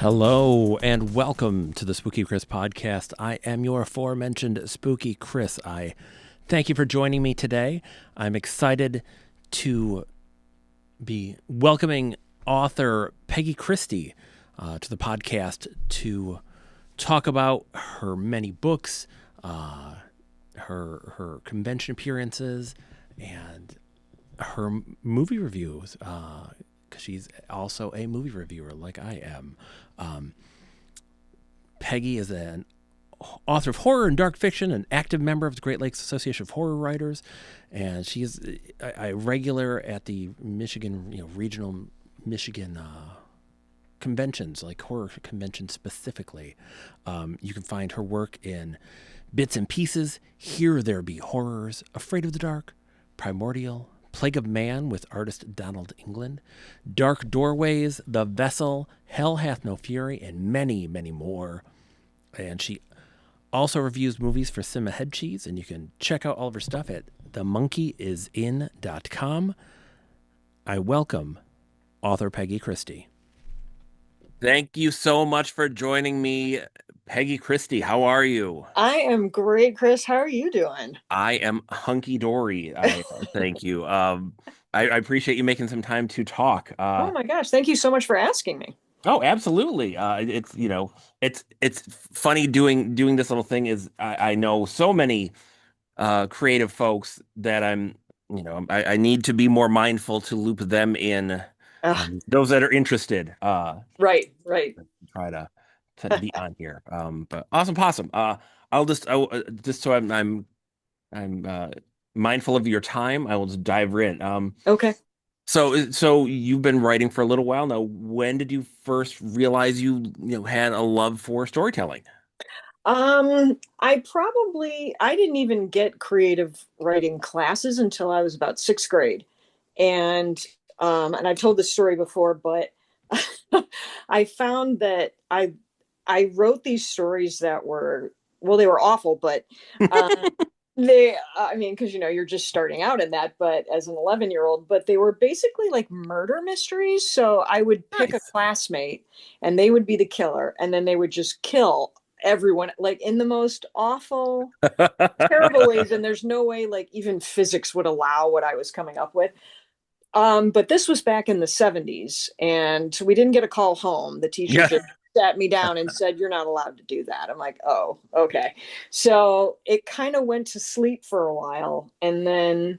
Hello and welcome to the Spooky Chris podcast. I am your aforementioned Spooky Chris. I thank you for joining me today. I'm excited to be welcoming author Peggy Christie to the podcast to talk about her many books, her convention appearances, and her movie reviews. Because she's also a movie reviewer like I am. Peggy is an author of horror and dark fiction, an active member of the Great Lakes Association of Horror Writers, and she is a regular at the Michigan, regional Michigan conventions, like horror conventions specifically. You can find her work in Bits and Pieces, Here There Be Horrors, Afraid of the Dark, Primordial, Plague of Man with artist Donald England, Dark Doorways, The Vessel, Hell Hath No Fury, and many, many more. And she also reviews movies for Cinema Head Cheese, and you can check out all of her stuff at themonkeyisin.com. I welcome author Peggy Christie. Thank you so much for joining me, Peggy Christie. How are you? I am great, Chris. How are you doing? I am hunky dory. Thank you. I appreciate you making some time to talk. Oh my gosh, thank you so much for asking me. Oh, absolutely. It's funny doing this little thing. I know so many creative folks that I need to be more mindful to loop them in. Those that are interested. Right, right. Try to be on here. But awesome possum. Just so I'm mindful of your time. I will just dive in. Okay. So you've been writing for a little while now. When did you first realize you had a love for storytelling? I didn't even get creative writing classes until I was about sixth grade. And and I've told this story before, but I found that I wrote these stories that were, well, they were awful, but I mean, because you're just starting out in that, but as an 11-year-old, but they were basically like murder mysteries. So I would pick a Nice. classmate and they would be the killer, and then they would just kill everyone, like in the most awful, terrible ways. And there's no way, like, even physics would allow what I was coming up with. But this was back in the 70s, and we didn't get a call home. The teacher Yeah. just sat me down and said, "You're not allowed to do that." I'm like, "Oh, okay." So it kind of went to sleep for a while. And then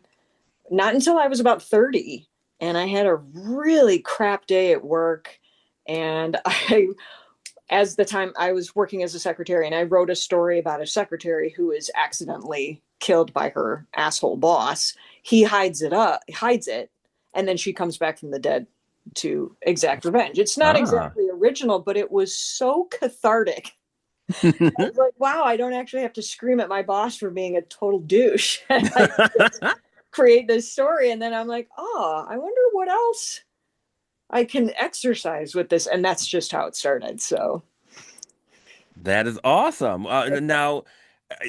not until I was about 30, and I had a really crap day at work. And as the time I was working as a secretary, and I wrote a story about a secretary who is accidentally killed by her asshole boss. He hides it, and then she comes back from the dead to exact revenge. It's not Ah. exactly original, but it was so cathartic. I was like, wow, I don't actually have to scream at my boss for being a total douche. I just create this story, and then I'm like, oh, I wonder what else I can exercise with this. And that's just how it started. So That is awesome. Now,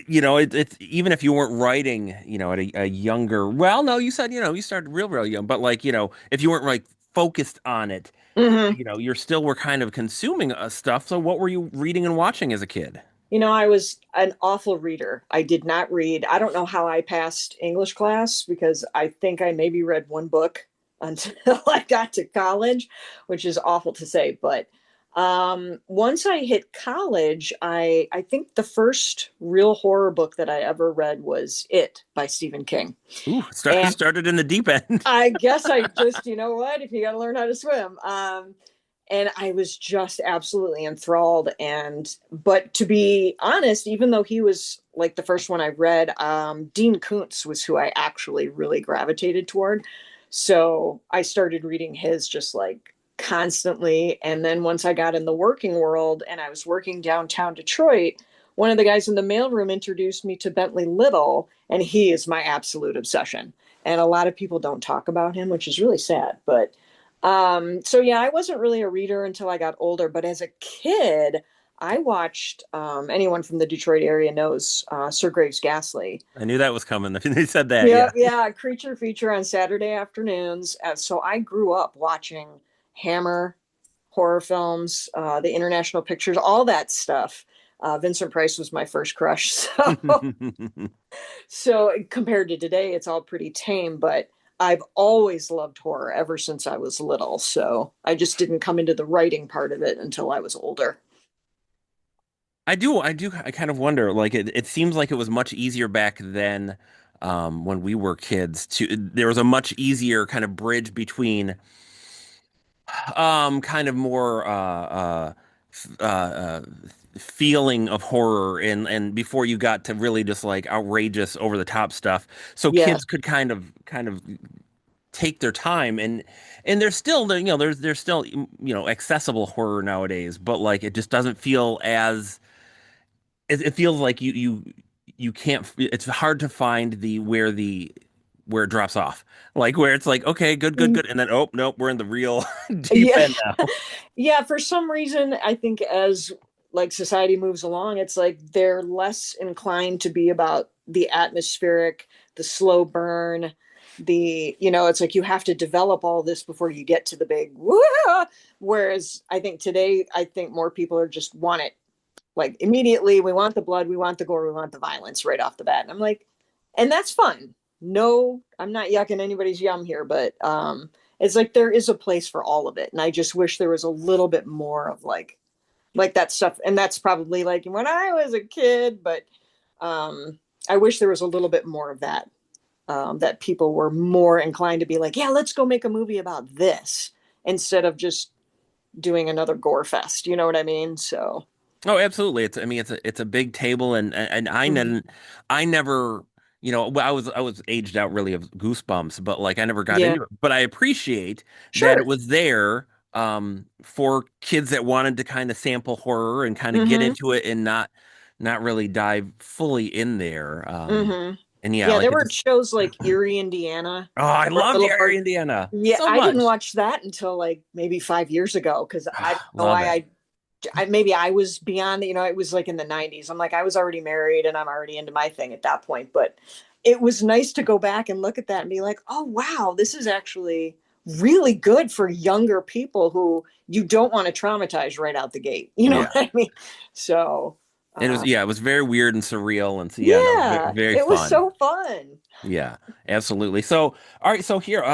it's even if you weren't writing, at a younger, well, no, you said, you started real young, but like, if you weren't like focused on it, mhm. you're still were kind of consuming stuff. So what were you reading and watching as a kid? I was an awful reader. I did not read. I don't know how I passed English class, because I think I maybe read one book until I got to college, which is awful to say. But once I hit college, I think the first real horror book that I ever read was It by Stephen King. Ooh, And started in the deep end. I guess I just, you know what, if you got to learn how to swim. And I was just absolutely enthralled. And but to be honest, even though he was like the first one I read, Dean Koontz was who I actually really gravitated toward. So I started reading his just like constantly. And then once I got in the working world and I was working downtown Detroit, one of the guys in the mailroom introduced me to Bentley Little, and he is my absolute obsession. And a lot of people don't talk about him, which is really sad. But so yeah, I wasn't really a reader until I got older. But as a kid, I watched, anyone from the Detroit area knows Sir Graves Ghastly. I knew that was coming. They said that, Yeah, yeah. yeah, creature feature on Saturday afternoons. So I grew up watching Hammer, horror films, the international pictures, all that stuff. Vincent Price was my first crush. So compared to today, it's all pretty tame, but I've always loved horror ever since I was little. So I just didn't come into the writing part of it until I was older. I kind of wonder, like it seems like it was much easier back then, when we were kids there was a much easier kind of bridge between, kind of more, feeling of horror and before you got to really just like outrageous over the top stuff. So Yeah. kids could kind of take their time and there's still there's still accessible horror nowadays, but like it just doesn't feel as it feels like you can't, it's hard to find where it drops off, like where it's like, okay, good, and then, oh nope, we're in the real deep Yeah. end now. Yeah, for some reason, I think as like society moves along, it's like they're less inclined to be about the atmospheric, the slow burn, it's like you have to develop all this before you get to the big woo. Whereas I think today, I think more people are just want it like immediately. We want the blood, we want the gore, we want the violence right off the bat. And I'm like, and that's fun. No, I'm not yucking anybody's yum here, but it's like there is a place for all of it. And I just wish there was a little bit more of like that stuff. And that's probably like when I was a kid, but I wish there was a little bit more of that. That people were more inclined to be like, yeah, let's go make a movie about this instead of just doing another gore fest. You know what I mean? So, Oh, absolutely. I mean, it's a big table, and mhm. I never, well, I was aged out really of Goosebumps, but like I never got Yeah, into it. But I appreciate that it sure. was there, for kids that wanted to kind of sample horror and kind of get Hmm. into it and not really dive fully in there. Hmm. And yeah, Yeah, like there it were just, shows like Erie, Indiana, oh, I or loved Little Area Park. Indiana Yeah, so I didn't much. watch that until like maybe 5 years ago because I don't know Love why it. maybe I was beyond, it was like in the 90s. I'm like, I was already married and I'm already into my thing at that point. But it was nice to go back and look at that and be like, oh, wow, this is actually really good for younger people who you don't want to traumatize right out the gate. You know Yeah. what I mean? So, And it was, uh, yeah, it was very weird and surreal, and so yeah, no, yeah, very it was fun. so fun. Yeah, absolutely. So, all right, so here,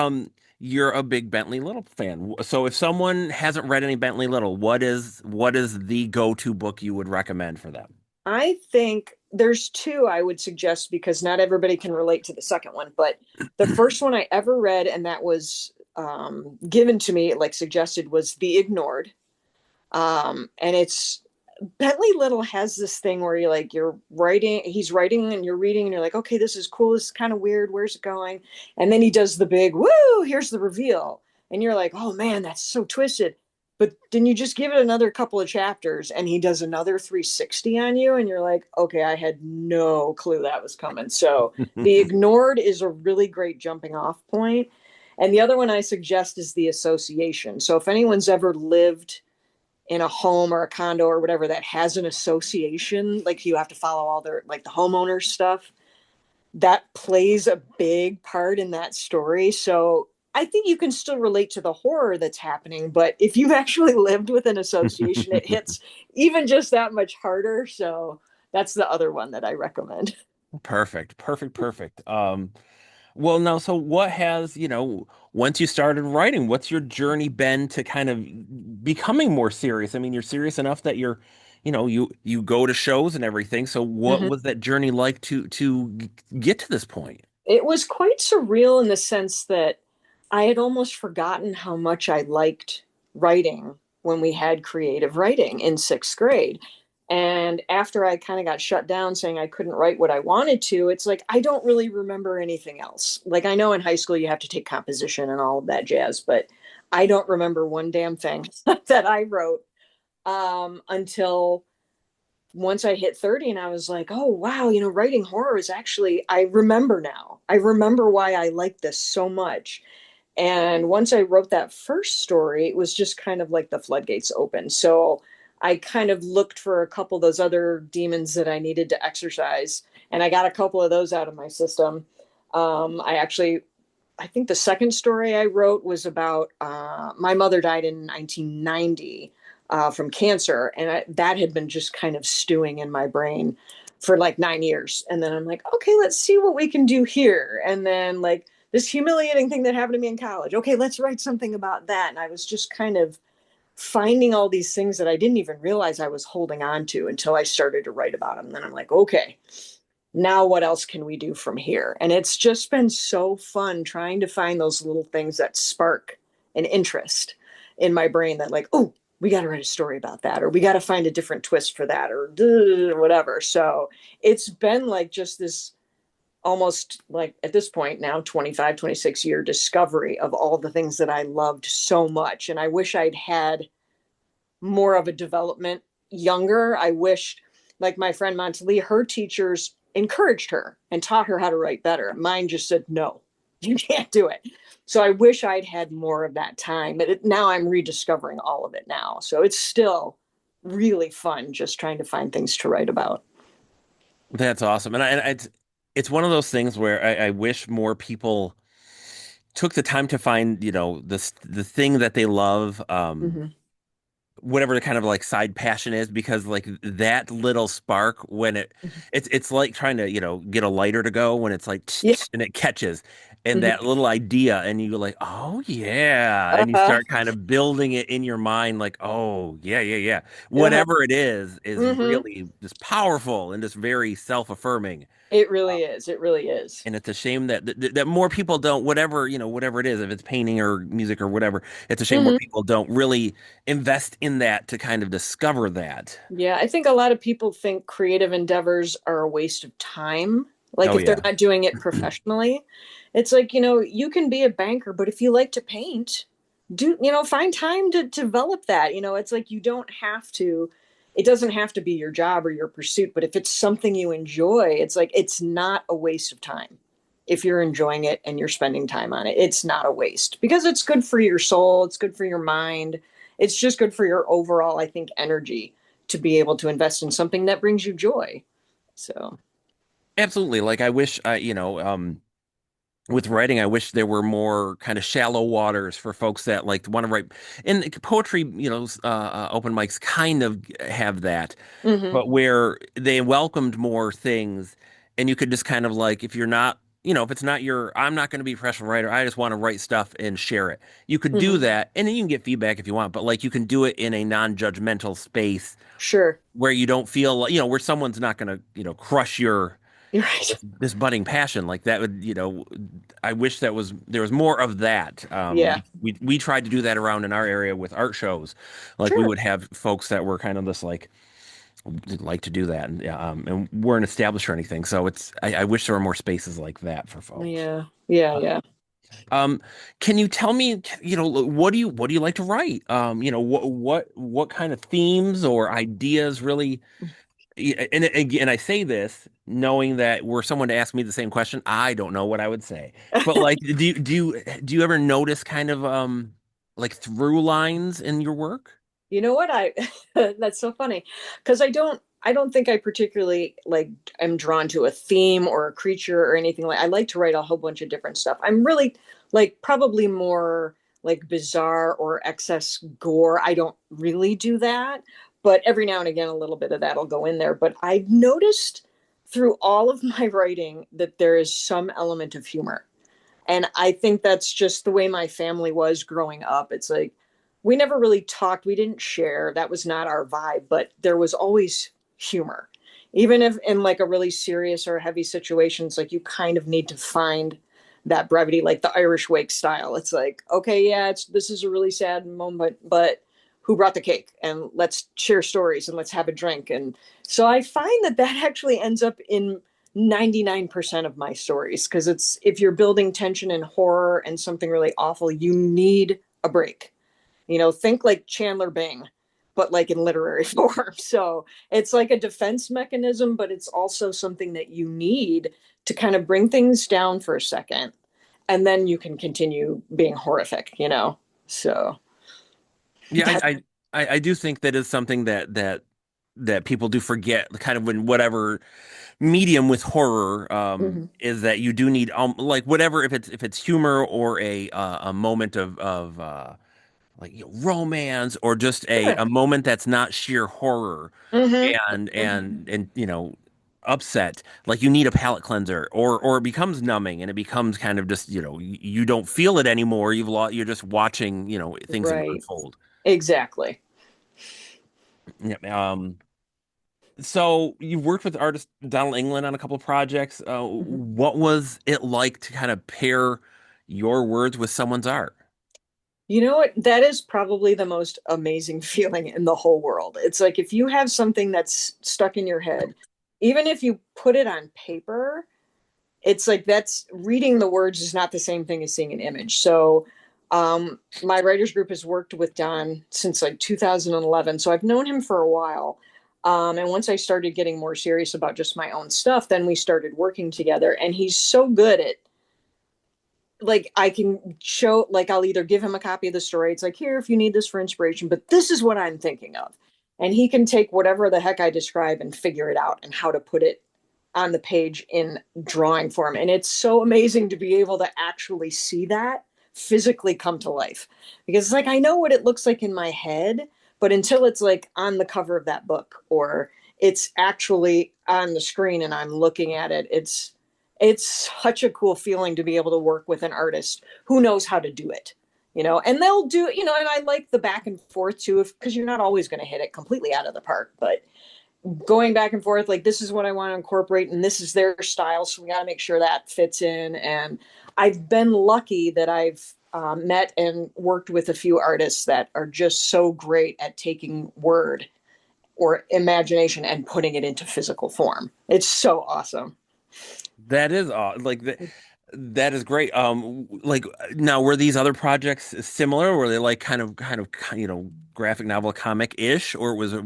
you're a big Bentley Little fan. So, if someone hasn't read any Bentley Little, what is the go-to book you would recommend for them? I think there's two I would suggest because not everybody can relate to the second one. But the first one I ever read, and that was given to me, like suggested, was The Ignored. And it's Bentley Little has this thing where he's writing and you're reading and you're like, okay, this is cool. This is kind of weird. Where's it going? And then he does the big, woo, here's the reveal. And you're like, oh man, that's so twisted. But then you just give it another couple of chapters and he does another 360 on you. And you're like, okay, I had no clue that was coming. So The Ignored is a really great jumping off point. And the other one I suggest is The Association. So if anyone's ever lived in a home or a condo or whatever that has an association, like you have to follow all their like the homeowner stuff, that plays a big part in that story. So I think you can still relate to the horror that's happening, but if you've actually lived with an association, it hits even just that much harder. So that's the other one that I recommend. Perfect, perfect, perfect. Well, now, so what has, once you started writing, what's your journey been to kind of becoming more serious? I mean, you're serious enough that you go to shows and everything. So what Mhm. was that journey like to get to this point? It was quite surreal in the sense that I had almost forgotten how much I liked writing when we had creative writing in sixth grade. And after I kind of got shut down saying I couldn't write what I wanted to, it's like I don't really remember anything else. Like I know in high school you have to take composition and all of that jazz, but I don't remember one damn thing that I wrote until once I hit 30 and I was like, oh, wow, writing horror is actually, I remember now. I remember why I like this so much. And once I wrote that first story, it was just kind of like the floodgates open. So I kind of looked for a couple of those other demons that I needed to exercise. And I got a couple of those out of my system. I actually I think the second story I wrote was about my mother died in 1990 from cancer, and that had been just kind of stewing in my brain for like 9 years. And then I'm like, okay, let's see what we can do here. And then like this humiliating thing that happened to me in college. Okay, let's write something about that. And I was just kind of finding all these things that I didn't even realize I was holding on to until I started to write about them. And then I'm like, okay, now what else can we do from here? And it's just been so fun trying to find those little things that spark an interest in my brain that like, oh, we got to write a story about that, or we got to find a different twist for that, or whatever. So it's been like just this almost like at this point now 25, 26 year discovery of all the things that I loved so much. And I wish I'd had more of a development younger. I wished, like my friend Montalie, her teachers encouraged her and taught her how to write better. Mine just said, no, you can't do it. So I wish I'd had more of that time. But now I'm rediscovering all of it now. So it's still really fun just trying to find things to write about. That's awesome. And it's one of those things where I wish more people took the time to find, the thing that they love, Mm-hmm. whatever the kind of like side passion is, because like that little spark when Mm-hmm. it's like trying to, get a lighter to go when it's like Yeah. and it catches and Mm-hmm. that little idea and you go like, oh yeah, and you Uh-huh. start kind of building it in your mind like, oh yeah, yeah, yeah. Uh-huh. Whatever it is Mm-hmm. really just powerful and just very self-affirming. It really is. It really is. And it's a shame that more people don't, whatever it is, if it's painting or music or whatever, it's a shame more Mm-hmm. people don't really invest in that to kind of discover that. Yeah, I think a lot of people think creative endeavors are a waste of time. Like Oh if they're yeah. not doing it professionally, it's like, you can be a banker, but if you like to paint, find time to develop that. It's like you don't have to, it doesn't have to be your job or your pursuit, but if it's something you enjoy, it's like it's not a waste of time. If you're enjoying it and you're spending time on it, it's not a waste because it's good for your soul, it's good for your mind. It's just good for your overall, I think, energy to be able to invest in something that brings you joy. So, Absolutely. Like I wish with writing, I wish there were more kind of shallow waters for folks that like want to write. And poetry, open mics kind of have that, mm-hmm, but where they welcomed more things, and you could just kind of like, if you're not, if it's not your, I'm not going to be a professional writer. I just want to write stuff and share it. You could do mm-hmm, that, and then you can get feedback if you want, but like you can do it in a non-judgmental space sure. where you don't feel like, where someone's not going to, crush your You're right. this budding passion like that would I wish there was more of that. Yeah, We tried to do that around in our area with art shows, like we sure. would have folks that were kind of this like to do that, and yeah, and weren't established or anything, so I wish there were more spaces like that for folks. Yeah, yeah, Uh, yeah. um can you tell me, what do you like to write? What kind of themes or ideas really? Yeah, and again, I say this knowing that were someone to ask me the same question, I don't know what I would say. But like, do you ever notice kind of like through lines in your work? You know what? I That's so funny because I don't think I particularly like am drawn to a theme or a creature or anything like. I like to write a whole bunch of different stuff. I'm really like probably more like bizarre or excess gore. I don't really do that, but every now and again a little bit of that'll go in there. But I've noticed through all of my writing that there is some element of humor. And I think that's just the way my family was growing up. It's like we never really talked, we didn't share. That was not our vibe, but there was always humor. Even if in like a really serious or heavy situations, like you kind of need to find that brevity, like the Irish wake style. It's like, okay, yeah, this is a really sad moment, but who brought the cake? And let's share stories and let's have a drink. And so I find that that actually ends up in 99% of my stories because it's if you're building tension and horror and something really awful, you need a break. Think like Chandler Bing, but like in literary form. So it's like a defense mechanism, but it's also something that you need to kind of bring things down for a second. And then you can continue being horrific. So Yeah, that, I do think that is something that that people do forget, kind of in whatever medium with horror, Mhm. is that you do need like whatever, if it's humor or a moment of like romance, or just Sure. a moment that's not sheer horror Hmm. and upset, like you need a palate cleanser, or it becomes numbing and it becomes kind of just you don't feel it anymore. You're just watching things Right. unfold. Exactly. Yeah. So you worked with artist Donald England on a couple of projects. Mhm. What was it like to kind of pair your words with someone's art? You know what? That is probably the most amazing feeling in the whole world. It's like if you have something that's stuck in your head, even if you put it on paper, it's like that's reading the words is not the same thing as seeing an image. So, my writers group has worked with Don since like 2011. So I've known him for a while. And once I started getting more serious about just my own stuff, then we started working together. And he's so good at like I can show like I'll either give him a copy of the story. It's like here if you need this for inspiration, but this is what I'm thinking of. And he can take whatever the heck I describe and figure it out and how to put it on the page in drawing form. And it's so amazing to be able to actually see that physically come to life. Because it's like I know what it looks like in my head, but until it's like on the cover of that book or it's actually on the screen and I'm looking at it, it's such a cool feeling to be able to work with an artist who knows how to do it. And they'll do, and I like the back and forth too, because you're not always going to hit it completely out of the park, but going back and forth like this is what I want to incorporate and this is their style, so we got to make sure that fits in. And I've been lucky that I've met and worked with a few artists that are just so great at taking word or imagination and putting it into physical form. It's so awesome. That is like that. That is great. Like now, were these other projects similar? Were they like kind of graphic novel comic-ish, or was it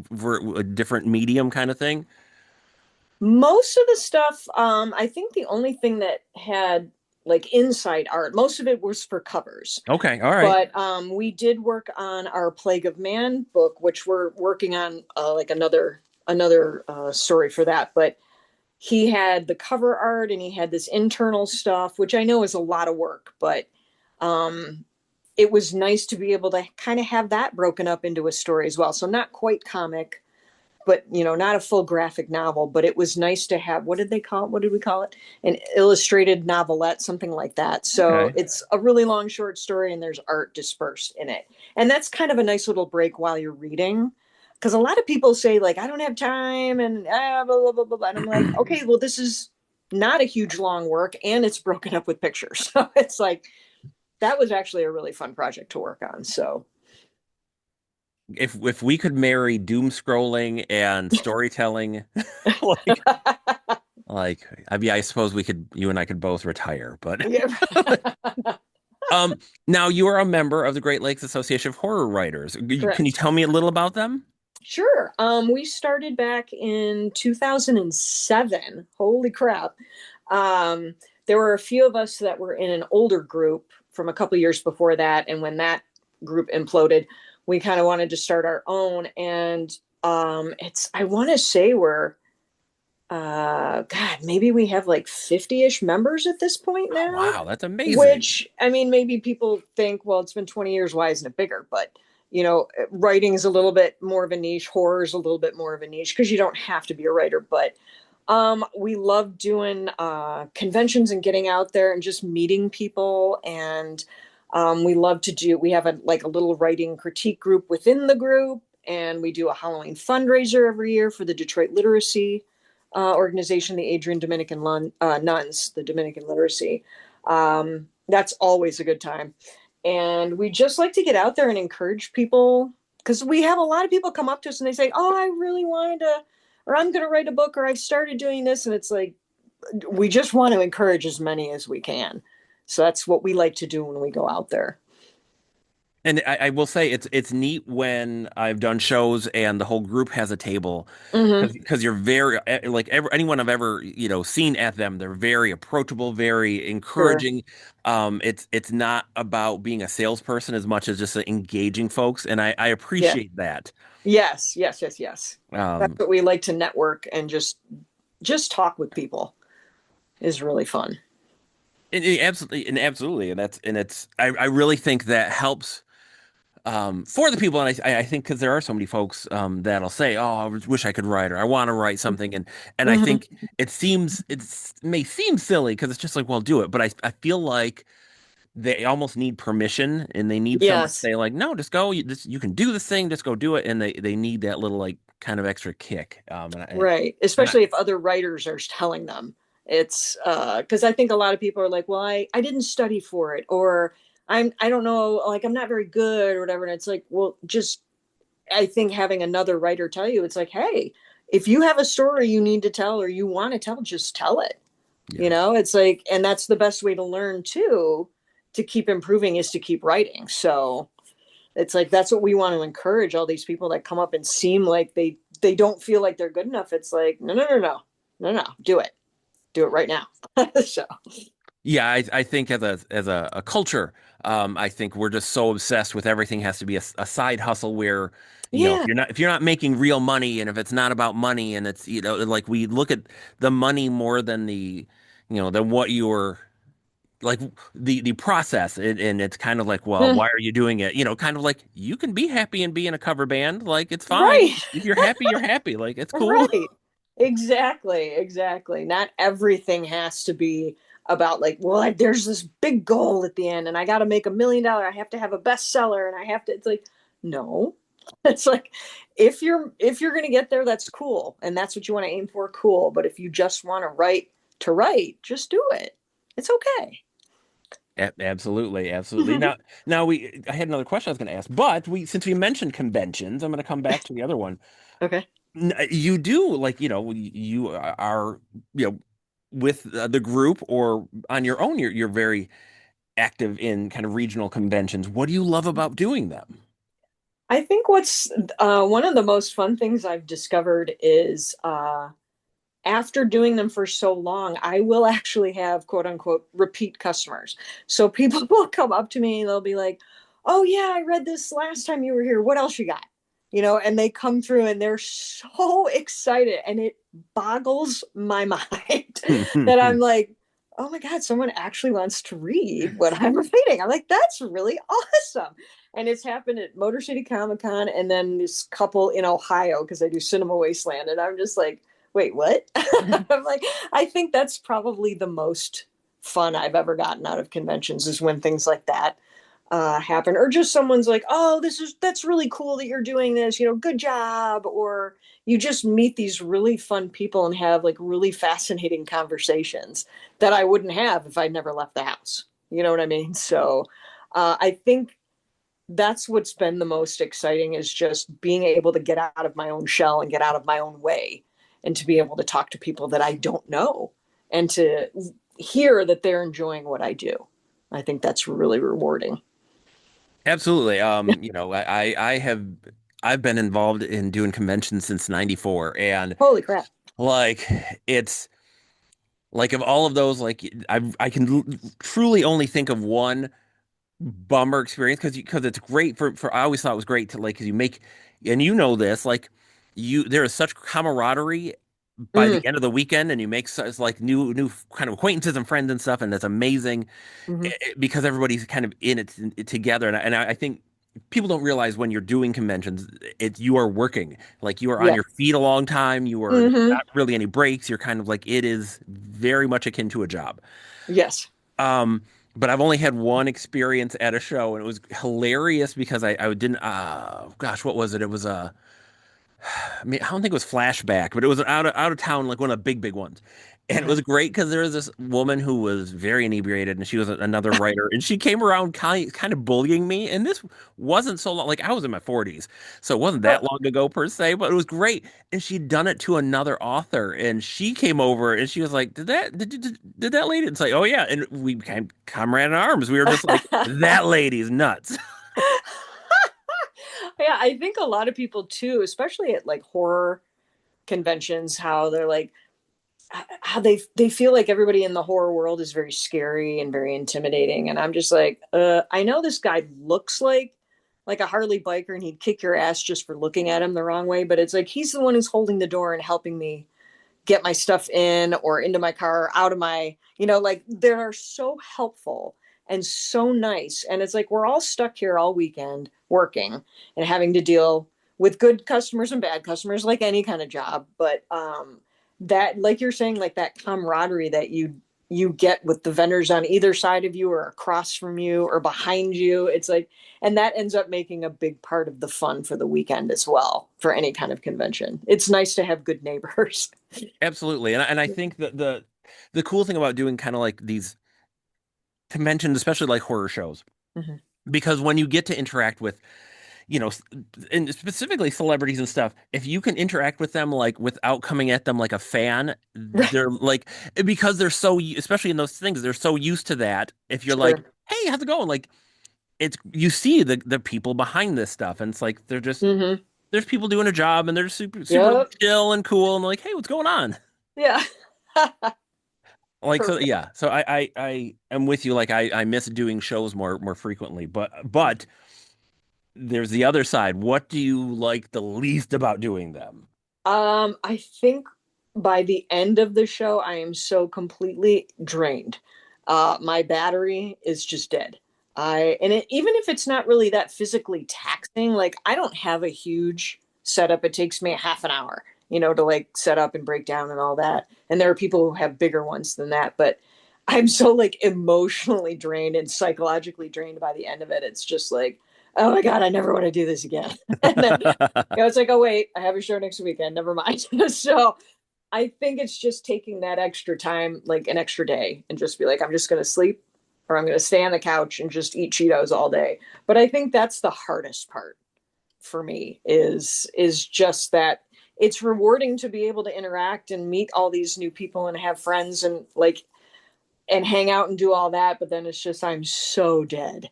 a different medium kind of thing? Most of the stuff, I think the only thing that had like inside art, most of it was for covers. Okay, all right. But we did work on our Plague of Man book, which we're working on like another story for that. But he had the cover art and he had this internal stuff, which I know is a lot of work, but um, it was nice to be able to kind of have that broken up into a story as well. So not quite comic, but not a full graphic novel, but it was nice to have, what did they call it? What did we call it? An illustrated novelette, something like that. So Okay. it's a really long short story and there's art dispersed in it. And that's kind of a nice little break while you're reading. Because a lot of people say, like, I don't have time and blah, blah, blah, blah, blah. And I'm like, okay, well, this is not a huge long work and it's broken up with pictures. So it's like, that was actually a really fun project to work on. So If we could marry doom scrolling and storytelling, like like I suppose you and I could both retire, but yeah. um now you are a member of the Great Lakes Association of Horror Writers. Can you Correct. tell me a little about them? Sure. We started back in 2007. Holy crap. Um, there were a few of us that were in an older group from a couple years before that. And when that group imploded, we kind of wanted to start our own. And I want to say God, maybe we have like 50-ish members at this point Oh, now, wow, that's amazing. which I mean, maybe people think, well, it's been 20 years. Why isn't it bigger? But writing is a little bit more of a niche. Horror is a little bit more of a niche because you don't have to be a writer. But we love doing conventions and getting out there and just meeting people. And we have a little writing critique group within the group. And we do a Halloween fundraiser every year for the Detroit Literacy organization, the Adrian Dominican Nuns, the Dominican Literacy. That's always a good time. And we just like to get out there and encourage people because we have a lot of people come up to us and they say, oh, I really wanted to, or I'm going to write a book, or I've started doing this. And it's like, we just want to encourage as many as we can. So that's what we like to do when we go out there. And I will say it's neat when I've done shows and the whole group has a table Hmm. because you're very like anyone I've ever seen at them, they're very approachable, very Sure. encouraging. It's not about being a salesperson as much as just engaging folks, and I Yeah. appreciate that. Yes, yes, yes, yes. That's Um, what we like to network and just talk with people is really fun. absolutely, and it's I really think that helps. For the people, and I think because there are so many folks that'll say, "Oh, I wish I could write," or "I want to write something," and I Hmm. think it may seem silly because it's just like, "Well, do it," but I feel like they almost need permission and they need someone to Yes. say like, "No, just go. You can do this thing. Just go do it," and they need that little like kind of extra kick. Right. And I Especially if other writers are telling them. It's because I think a lot of people are like, well, I didn't study for it, or I don't know, like I'm not very good or whatever. And it's like, well, just I think having another writer tell you, it's like, hey, if you have a story you need to tell or you want to tell, just tell it. yes. It's like, and that's the best way to learn too, to keep improving is to keep writing. So it's like that's what we want to encourage all these people that come up and seem like they don't feel like they're good enough. It's like, no, no, no, no, no, no, do it right now. So Yeah, I think as a culture, I think we're just so obsessed with everything has to be a side hustle where, yeah. if you're not making real money and if it's not about money and it's like we look at the money more than than what you're like the process and it's kind of like, well, Mm, why are you doing it? Kind of like you can be happy and be in a cover band, like it's fine. right. If you're happy, you're happy. Like it's cool. Right. Exactly. Exactly. Not everything has to be about like, well, there's this big goal at the end and I got to make $1 million. I have to have a bestseller and I have to, it's like, no, it's like, if you're going to get there, that's cool. And that's what you want to aim for. Cool. But if you just want to write, just do it. It's okay. Absolutely, absolutely. Now I had another question I was going to ask, but since we mentioned conventions, I'm going to come back to the other one. Okay. You do like you are you know with the group or on your own. You're very active in kind of regional conventions. What do you love about doing them? I think what's one of the most fun things I've discovered is after doing them for so long, I will actually have quote unquote repeat customers. So people will come up to me and they'll be like, "Oh yeah, I read this last time you were here. What else you got?" And they come through and they're so excited and it boggles my mind that I'm like, "Oh my god, someone actually wants to read what I'm reading." I'm like, "That's really awesome." And it's happened at Motor City Comic Con and then this couple in Ohio because I do Cinema Wasteland and I'm just like, wait, what? I'm like, I think that's probably the most fun I've ever gotten out of conventions is when things like that happen, or just someone's like, oh, that's really cool that you're doing this, good job, or you just meet these really fun people and have like really fascinating conversations that I wouldn't have if I'd never left the house. You know what I mean? So I think that's what's been the most exciting is just being able to get out of my own shell and get out of my own way and to be able to talk to people that I don't know and to hear that they're enjoying what I do. I think that's really rewarding. Absolutely. I've been involved in doing conventions since '94, and Holy crap. like it's like of all of those, like I can truly only think of one bummer experience because it's great for I always thought it was great to like because you make and this like there is such camaraderie by the Mm, end of the weekend and you make such like new kind of acquaintances and friends and stuff and it's amazing hmm. because everybody's kind of in it together and I think people don't realize when you're doing conventions you are working like you are on Yeah. your feet a long time there's Hmm. not really any breaks you're kind of like it is very much akin to a job. Yes. um, but I've only had one experience at a show, and it was hilarious because I didn't. Gosh, what was it? It was I mean, I don't think it was Flashback, but it was out of town, like one of the big ones. And it Uh-huh. was great because there was this woman who was very inebriated, and she was another writer, and she came around kind of bullying me. And this wasn't so long, like I was in my 40s, so it wasn't that long ago per se, but it was great. And she'd done it to another author, and she came over and she was like, "Did that lady?" It's like, "Oh yeah," and we became comrade in arms. We were just like, "That lady's nuts." Yeah, I think a lot of people too, especially at like horror conventions, how they're like how they feel like everybody in the horror world is very scary and very intimidating. And I'm just like, I know this guy looks like a Harley biker and he'd kick your ass just for looking at him the wrong way, but it's like he's the one who's holding the door and helping me get my stuff in or into my car, out of my, like they are so helpful and so nice. And it's like we're all stuck here all weekend working and having to deal with good customers and bad customers, like any kind of job. But that, like you're saying, like that camaraderie that you get with the vendors on either side of you or across from you or behind you. It's like, and that ends up making a big part of the fun for the weekend as well for any kind of convention. It's nice to have good neighbors. Absolutely. And I think that the cool thing about doing kind of like these conventions, especially like horror shows, Mhm. because when you get to interact with, you know, and specifically celebrities and stuff, if you can interact with them like without coming at them like a fan, Right. they're like, because they're so, especially in those things, they're so used to that. If you're like, Sure. hey, how's it going? Like, it's, you see the people behind this stuff, and it's like, they're just, Mm-hmm. there's people doing a job and they're super Yep. chill and cool. And like, hey, what's going on? Yeah. Like, so Perfect. yeah, so I am with you. Like, I miss doing shows more frequently, but there's the other side. What do you like the least about doing them? I think by the end of the show, I am so completely drained. My battery is just dead. Even if it's not really that physically taxing, like I don't have a huge setup. It takes me a half an hour, to like set up and break down and all that. And there are people who have bigger ones than that, but I'm so like emotionally drained and psychologically drained by the end of it. It's just like, oh my God, I never want to do this again. And then it's like, oh wait, I have a show next weekend. Never mind. So I think it's just taking that extra time, like an extra day, and just be like, I'm just going to sleep, or I'm going to stay on the couch and just eat Cheetos all day. But I think that's the hardest part for me is just that it's rewarding to be able to interact and meet all these new people and have friends and like and hang out and do all that. But then it's just I'm so dead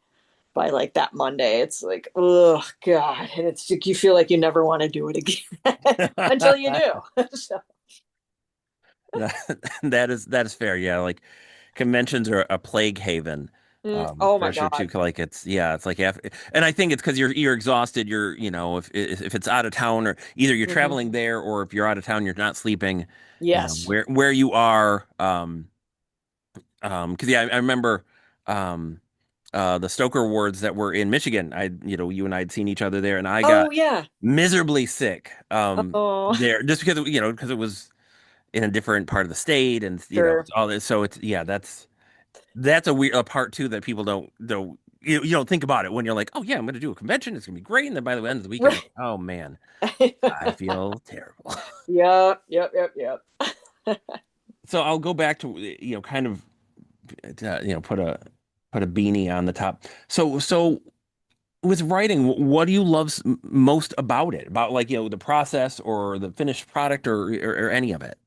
by like that Monday. It's like, oh God. And it's like you feel like you never want to do it again until you do. So, That is fair. Yeah, like conventions are a plague haven. oh my For sure too. God. Like it's like after, and I think it's because you're exhausted. If it's out of town, or either you're Mm-hmm. traveling there, or if you're out of town, you're not sleeping. Yes. Where you are. Because yeah, I remember the Stoker Awards that were in Michigan. You and I had seen each other there, and I Oh got yeah. miserably sick Oh, there just because it was in a different part of the state, and sure. all this. So it's yeah, that's a weird a part too that people don't you don't think about it when you're like, oh yeah, I'm going to do a convention. It's going to be great, and then by the end of the weekend, Right. like, oh man, I feel terrible. Yep. Yep. Yep. Yep. So I'll go back to kind of put a beanie on the top. So with writing, what do you love most about it? About like the process or the finished product or any of it?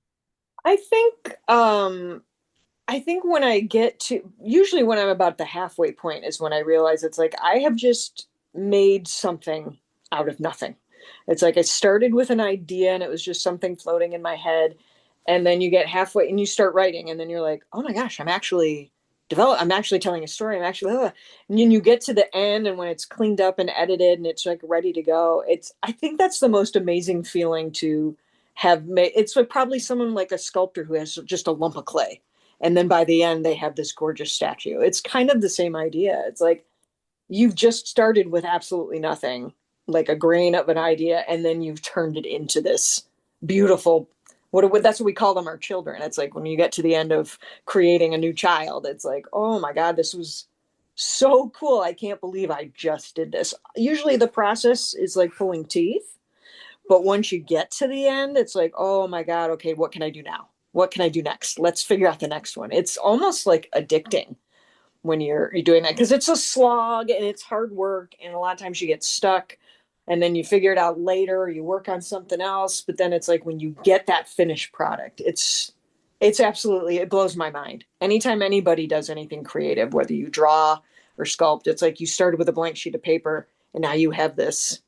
I think I think when I get to usually when I'm about the halfway point is when I realize it's like I have just made something out of nothing. It's like I started with an idea and it was just something floating in my head. And then you get halfway and you start writing, and then you're like, oh my gosh, I'm actually telling a story. I'm actually, and then you get to the end, and when it's cleaned up and edited and it's like ready to go, I think that's the most amazing feeling to have made. It's like probably someone like a sculptor who has just a lump of clay and then by the end they have this gorgeous statue. It's kind of the same idea. It's like you've just started with absolutely nothing, like a grain of an idea, and then you've turned it into this beautiful that's what we call them, our children. It's like when you get to the end of creating a new child, it's like, oh my God, this was so cool. I can't believe I just did this. Usually the process is like pulling teeth, but once you get to the end, it's like, oh my God, okay, what can I do now? What can I do next? Let's figure out the next one. It's almost like addicting when you're doing that because it's a slog and it's hard work, and a lot of times you get stuck and then you figure it out later, or you work on something else, but then it's like when you get that finished product, it's absolutely, it blows my mind. Anytime anybody does anything creative, whether you draw or sculpt. It's like you started with a blank sheet of paper and now you have this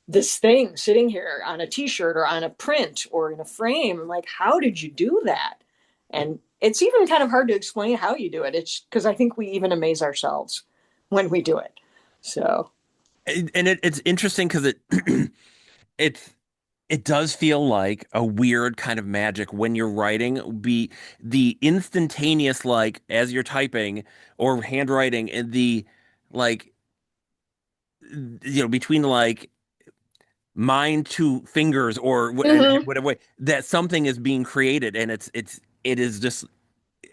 thing sitting here on a t-shirt or on a print or in a frame. I'm like, how did you do that? And it's even kind of hard to explain how you do it. It's because I think we even amaze ourselves when we do it. So And it's interesting because it's it does feel like a weird kind of magic when you're writing. Be the instantaneous, like as you're typing or handwriting, and the like, between like mind to fingers or mm-hmm. whatever way that something is being created, and it is just,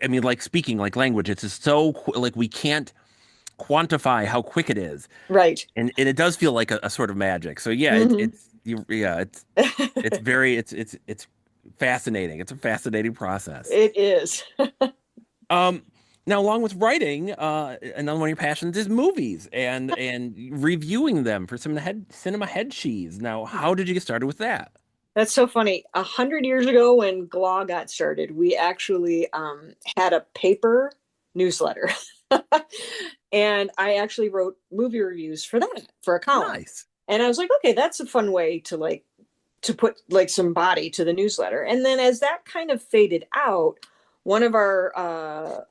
I mean, like speaking like language. It's just so like we can't quantify how quick it is, Right. and it does feel like a sort of magic. So yeah, Mm-hmm. it's very it's fascinating. It's a fascinating process. It is. Um, Now, along with writing, another one of your passions is movies and reviewing them for cinema head cheese. Now, how did you get started with that? That's so funny. 100 years ago, when GLAW got started, we actually had a paper newsletter, and I actually wrote movie reviews for that for a column. Nice. And I was like, okay, that's a fun way to put like some body to the newsletter. And then as that kind of faded out, one of our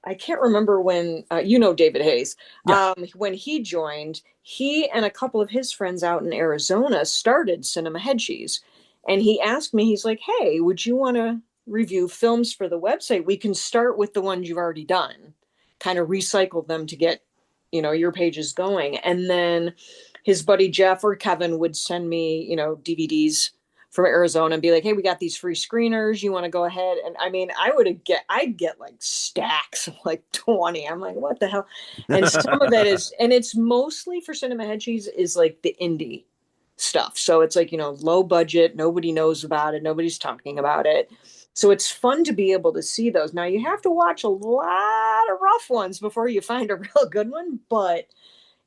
I can't remember when David Hayes, Yeah. when he joined, he and a couple of his friends out in Arizona started Cinema Headshees. And he asked me, he's like, hey, would you want to review films for the website? We can start with the ones you've already done, kind of recycle them to get, your pages going. And then his buddy Jeff or Kevin would send me, DVDs from Arizona and be like, hey, we got these free screeners. You want to go ahead? And I mean, I'd get like stacks of like 20. I'm like, what the hell? And some of it is, and it's mostly for Cinema Headshees is like the indie stuff. So it's like, low budget, nobody knows about it, nobody's talking about it. So it's fun to be able to see those. Now you have to watch a lot of rough ones before you find a real good one, but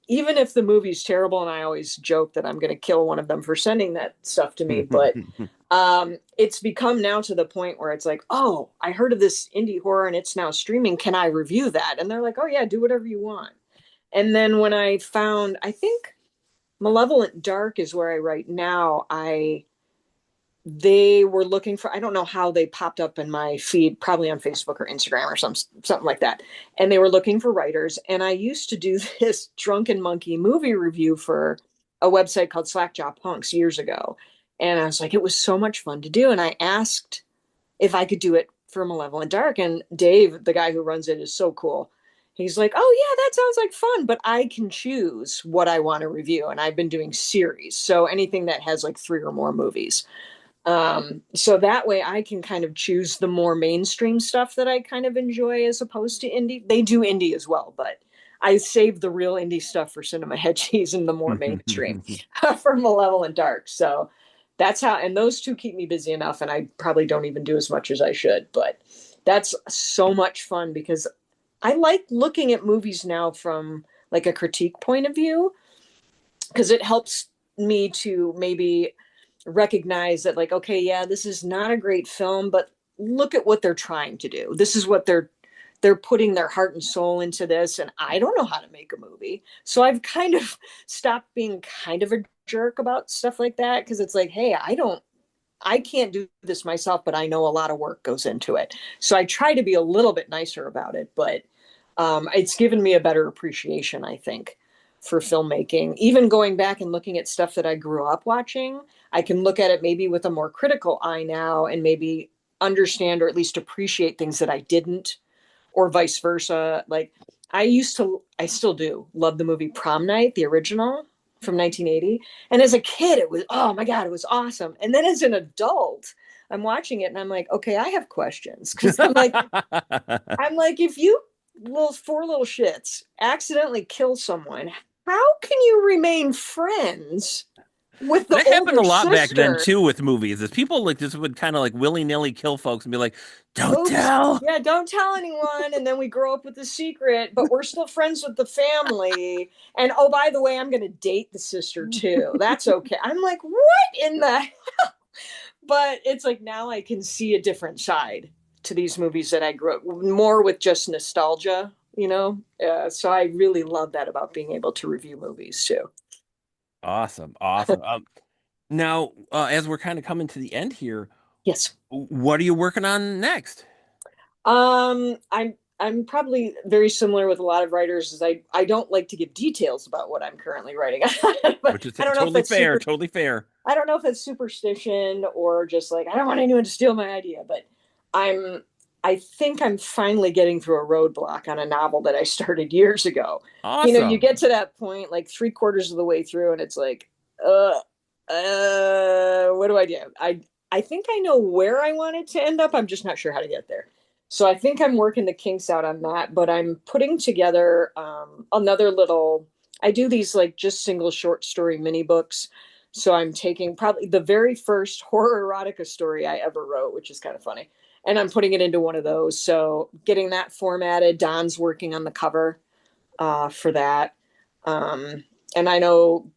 even if the movie's terrible, and I always joke that I'm going to kill one of them for sending that stuff to me, but it's become now to the point where it's like, oh, I heard of this indie horror and it's now streaming. Can I review that? And they're like, oh yeah, do whatever you want. And then when I found, I think Malevolent Dark is where I write now. They were looking for, I don't know how they popped up in my feed, probably on Facebook or Instagram or something like that. And they were looking for writers. And I used to do this Drunken Monkey movie review for a website called Slackjaw Punks years ago. And I was like, it was so much fun to do. And I asked if I could do it for Malevolent Dark. And Dave, the guy who runs it, is so cool. He's like, oh, yeah, that sounds like fun, but I can choose what I want to review. And I've been doing series. So anything that has like 3 or more movies. So that way I can kind of choose the more mainstream stuff that I kind of enjoy as opposed to indie. They do indie as well, but I save the real indie stuff for Cinema Headshees and the more mainstream for Malevolent Dark. So that's how, and those two keep me busy enough, and I probably don't even do as much as I should, but that's so much fun because I like looking at movies now from like a critique point of view because it helps me to maybe recognize that, like, okay, yeah, this is not a great film, but look at what they're trying to do. This is what they're putting their heart and soul into this, and I don't know how to make a movie. So I've kind of stopped being kind of a jerk about stuff like that because it's like, hey, I can't do this myself, but I know a lot of work goes into it. So I try to be a little bit nicer about it, but it's given me a better appreciation, I think, for filmmaking. Even going back and looking at stuff that I grew up watching, I can look at it maybe with a more critical eye now and maybe understand or at least appreciate things that I didn't, or vice versa. Like I still do love the movie Prom Night, the original from 1980. And as a kid, it was, oh my God, it was awesome. And then as an adult, I'm watching it and I'm like, okay, I have questions. Cause I'm like, if you little 4 little shits accidentally kill someone, how can you remain friends with the That happened a older lot back then sister? too with movies. Is people like just would kind of like willy-nilly kill folks and be like, "Don't Oops. tell." Yeah, don't tell anyone. And then we grow up with the secret, but we're still friends with the family. And oh, by the way, I'm going to date the sister too. That's okay. I'm like, what in the. But it's like now I can see a different side to these movies that I grew up more with just nostalgia you know? So I really love that about being able to review movies too. Awesome. Awesome. Now, as we're kind of coming to the end here, Yes. what are you working on next? I'm probably very similar with a lot of writers, is I don't like to give details about what I'm currently writing. But Which is I don't know if totally that's fair, super totally fair. I don't know if it's superstition or just like I don't want anyone to steal my idea, but I'm I think I'm finally getting through a roadblock on a novel that I started years ago. You Awesome. get to that point like three-quarters of the way through, and it's like, uh, what do I do? I think I know where I want it to end up. I'm just not sure how to get there. So I think I'm working the kinks out on that, but I'm putting together another little. I do these like just single short story mini books. So I'm taking probably the very first horror erotica story I ever wrote, which is kind of funny, and I'm putting it into one of those. So getting that formatted. Don's working on the cover for that. Um, and I know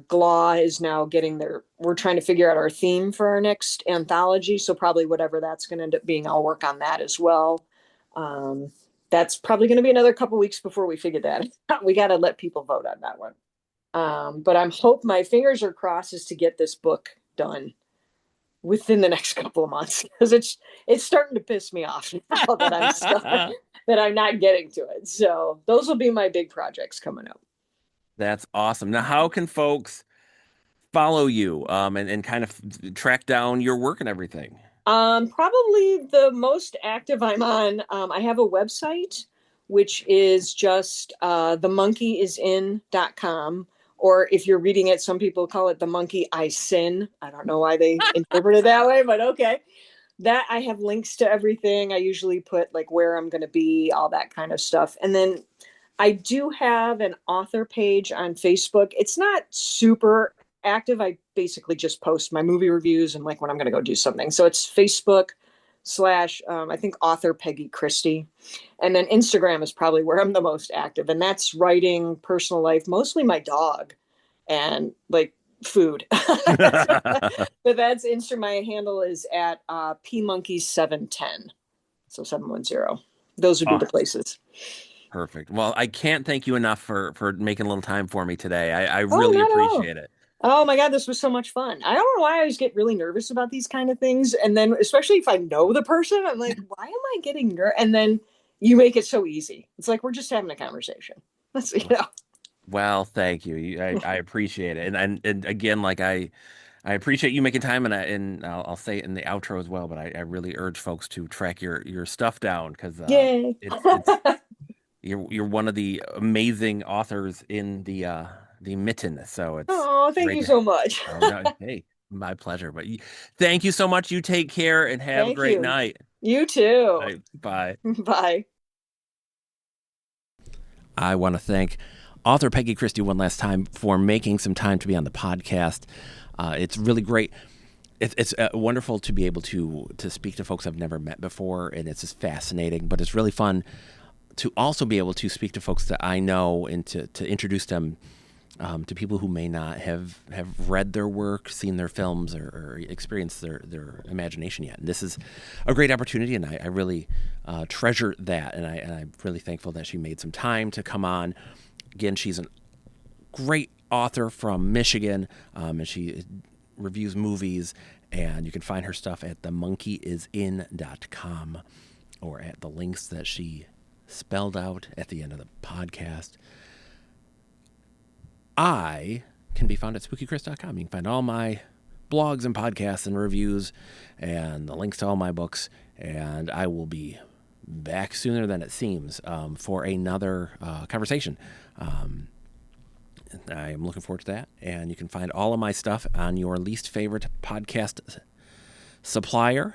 Glaw is now getting their. We're trying to figure out our theme for our next anthology. So probably whatever that's going to end up being, I'll work on that as well. Um, that's probably going to be another couple weeks before we figure that out. We got to let people vote on that one. But I'm hope my fingers are crossed is to get this book done within the next couple of months because it's starting to piss me off now that I'm stuck that I'm not getting to it. So those will be my big projects coming up. That's awesome. Now, how can folks follow you and kind of track down your work and everything? Probably the most active I'm on. I have a website which is just themonkeyisin.com. Or if you're reading it, some people call it the monkey I sin. I don't know why they interpret it that way, but okay. That I have links to everything. I usually put like where I'm going to be, all that kind of stuff. And then I do have an author page on Facebook. It's not super active. I basically just post my movie reviews and like when I'm going to go do something. So it's Facebook slash, I think author Peggy Christie. And then Instagram is probably where I'm the most active. And that's writing, personal life, mostly my dog and like food. But that's Insta. My handle is at pmonkey710. So 710. Those would be Oh, the places. perfect. Well, I can't thank you enough for making a little time for me today. I Oh, really not at all. appreciate it. Oh my God, this was so much fun. I don't know why I always get really nervous about these kind of things. And then, especially if I know the person, I'm like, why am I getting nervous? And then you make it so easy. It's like we're just having a conversation. That's, you know. Well, thank you. I appreciate it. And again, like I appreciate you making time, and I'll say it in the outro as well. But I really urge folks to track your stuff down because Yay. it's you're one of the amazing authors in the mitten. So it's Oh, thank great you to have. so much. Oh no, hey, my pleasure. But thank you so much. You take care and have a Thank great you. night. You too. All right, bye. Bye. I want to thank author Peggy Christie one last time for making some time to be on the podcast. It's really great. It's wonderful to be able to speak to folks I've never met before, and it's just fascinating. But it's really fun to also be able to speak to folks that I know and to introduce them to people who may not have read their work, seen their films, or experienced their imagination yet. And this is a great opportunity, and I really treasure that. And I'm really thankful that she made some time to come on. Again, she's a great author from Michigan, and she reviews movies, and you can find her stuff at themonkeyisin.com or at the links that she spelled out at the end of the podcast. I can be found at spookychris.com. You can find all my blogs and podcasts and reviews and the links to all my books, and I will be back sooner than it seems for another conversation. I'm looking forward to that. And you can find all of my stuff on your least favorite podcast supplier.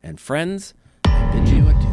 And friends, I bid you adieu.